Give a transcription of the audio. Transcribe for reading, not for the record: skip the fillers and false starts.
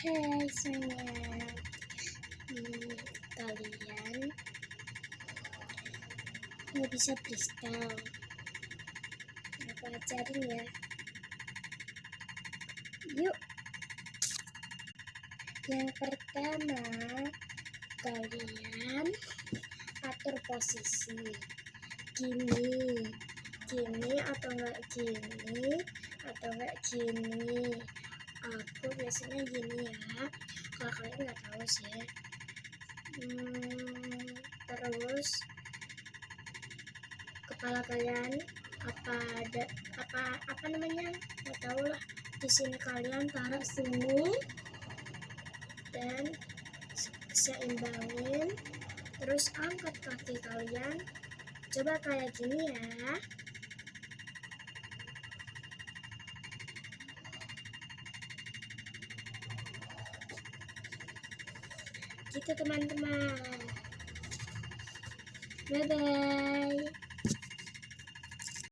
Hai semuanya, kalian nggak bisa freestyle, aku ajarin ya. Yuk, yang pertama kalian atur posisi gini atau enggak gini atau enggak gini. Aku biasanya gini ya, kalau kalian nggak tahu sih. Terus kepala kalian apa namanya, nggak tahu lah. Di sini kalian taruh sini dan seimbangin, terus angkat kaki kalian, coba kayak gini ya. Gitu teman-teman, bye bye.